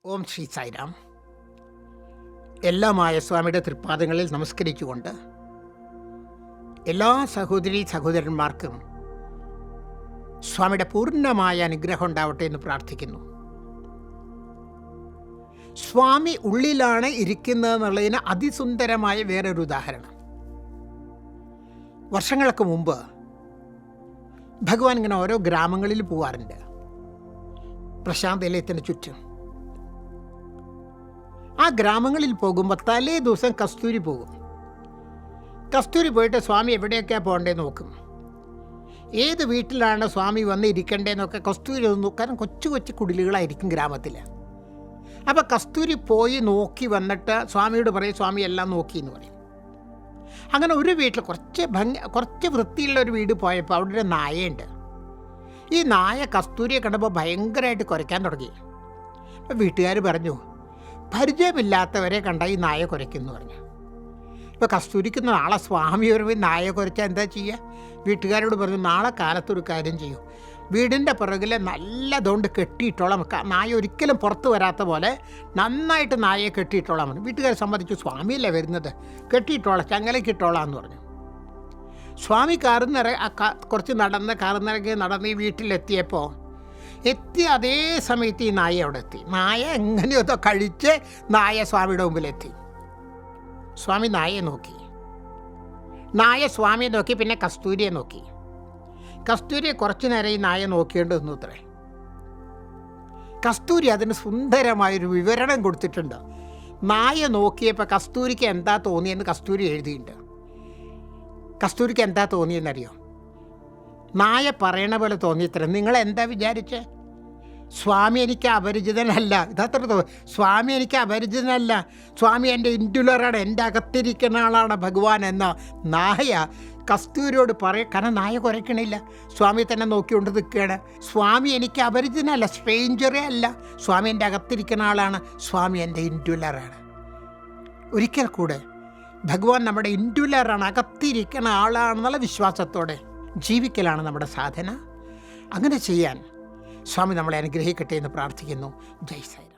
ഓം ശ്രീ സായിരാം. എല്ലാമായ സ്വാമിയുടെ തൃപ്പാദങ്ങളിൽ നമസ്കരിച്ചുകൊണ്ട് എല്ലാ സഹോദരീ സഹോദരന്മാർക്കും സ്വാമിയുടെ പൂർണ്ണമായ അനുഗ്രഹം ഉണ്ടാവട്ടെ എന്ന് പ്രാർത്ഥിക്കുന്നു. സ്വാമി ഉള്ളിലാണ് ഇരിക്കുന്നതെന്നുള്ളതിന് അതിസുന്ദരമായ വേറൊരു ഉദാഹരണം. വർഷങ്ങൾക്ക് മുമ്പ് ഭഗവാൻ ഇങ്ങനെ ഓരോ ഗ്രാമങ്ങളിൽ പോവാറുണ്ട്, പ്രശാന്ത നിലയത്തിന് ചുറ്റും. ആ ഗ്രാമങ്ങളിൽ പോകുമ്പോൾ തലേ ദിവസം കസ്തൂരി പോകും. കസ്തൂരി പോയിട്ട് സ്വാമി എവിടെയൊക്കെയാണ് പോകേണ്ടതെന്ന് നോക്കും. ഏത് വീട്ടിലാണ് സ്വാമി വന്ന് ഇരിക്കേണ്ടതെന്നൊക്കെ കസ്തൂരി ഒന്ന് നോക്കും. കാരണം കൊച്ചു കൊച്ചു കുടിലുകളായിരിക്കും ഗ്രാമത്തിൽ. അപ്പോൾ കസ്തൂരി പോയി നോക്കി വന്നിട്ട് സ്വാമിയോട് പറയും, സ്വാമി എല്ലാം നോക്കി എന്ന് പറയും. അങ്ങനെ ഒരു വീട്ടിൽ കുറച്ച് വൃത്തിയുള്ള ഒരു വീട് പോയപ്പോൾ അവിടെ ഒരു നായയുണ്ട്. ഈ നായ കസ്തൂരിയെ കണ്ടപ്പോൾ ഭയങ്കരമായിട്ട് കുരയ്ക്കാൻ തുടങ്ങി. അപ്പോൾ വീട്ടുകാർ പറഞ്ഞു, പരിചയമില്ലാത്തവരെ കണ്ട ഈ നായ കുരയ്ക്കുന്നു പറഞ്ഞു. ഇപ്പോൾ കസ്തൂരിക്ക് നാളെ സ്വാമി വരുമ്പോൾ നായ കുരച്ചാൽ എന്താ ചെയ്യുക? വീട്ടുകാരോട് പറഞ്ഞു, നാളെ കാലത്തൊരു കാര്യം ചെയ്യൂ, വീടിൻ്റെ പുറകിൽ നല്ലതുകൊണ്ട് കെട്ടിയിട്ടോളാം, നായ ഒരിക്കലും പുറത്ത് വരാത്ത പോലെ നന്നായിട്ട് നായയെ കെട്ടിയിട്ടോളാം പറഞ്ഞു. വീട്ടുകാർ സമ്മതിച്ചു, സ്വാമിയല്ലേ വരുന്നത്, കെട്ടിയിട്ടോളാം, ചങ്ങലക്കിട്ടോളാം എന്ന് പറഞ്ഞു. സ്വാമി കുറച്ച് നടന്ന് ഈ വീട്ടിലെത്തിയപ്പോൾ അതേ സമയത്ത് ഈ നായ അവിടെ എത്തി. നായ എങ്ങനെയൊക്കെ കഴിച്ച് നായ സ്വാമിയുടെ മുമ്പിലെത്തി. സ്വാമി നായയെ നോക്കി, നായ സ്വാമിയെ നോക്കി, പിന്നെ കസ്തൂരിയെ നോക്കി. കസ്തൂരിയെ കുറച്ചു നേരം ഈ നായ നോക്കിയിട്ട് നിന്നു അത്രേ. കസ്തൂരി അതിന് സുന്ദരമായൊരു വിവരണം കൊടുത്തിട്ടുണ്ട്. നായ നോക്കിയപ്പോൾ കസ്തൂരിക്ക് എന്താ തോന്നിയെന്ന് കസ്തൂരി എഴുതിയിട്ടുണ്ട്. കസ്തൂരിക്ക് എന്താ തോന്നിയെന്നറിയോ? നായ പറയണ പോലെ തോന്നിയത്ര. നിങ്ങളെന്താ വിചാരിച്ചേ? സ്വാമി എനിക്ക് അപരിചിതനല്ല, ഇതത്ര സ്വാമി എനിക്ക് അപരിചിതനല്ല, സ്വാമി എൻ്റെ ഇൻഡുലറാണ്, എൻ്റെ അകത്തിരിക്കുന്ന ആളാണ് ഭഗവാൻ എന്ന നായ കസ്തൂരിയോട് കാരണം നായ കുരയ്ക്കണില്ല, സ്വാമി തന്നെ നോക്കിക്കൊണ്ട് നിൽക്കുകയാണ്. സ്വാമി എനിക്ക് അപരിചിതനല്ല, സ്ട്രേഞ്ചറേ അല്ല, സ്വാമി എൻ്റെ അകത്തിരിക്കുന്ന ആളാണ്, സ്വാമി എൻ്റെ ഇൻഡുലറാണ്. ഒരിക്കൽ കൂടെ ഭഗവാൻ നമ്മുടെ ഇൻഡുലറാണ്, അകത്തിരിക്കുന്ന ആളാണെന്നുള്ള വിശ്വാസത്തോടെ ജീവിക്കലാണ് നമ്മുടെ സാധന. അങ്ങനെ ചെയ്യാൻ സ്വാമി നമ്മളെ അനുഗ്രഹിക്കട്ടെ എന്ന് പ്രാർത്ഥിക്കുന്നു. ജയ് സായി.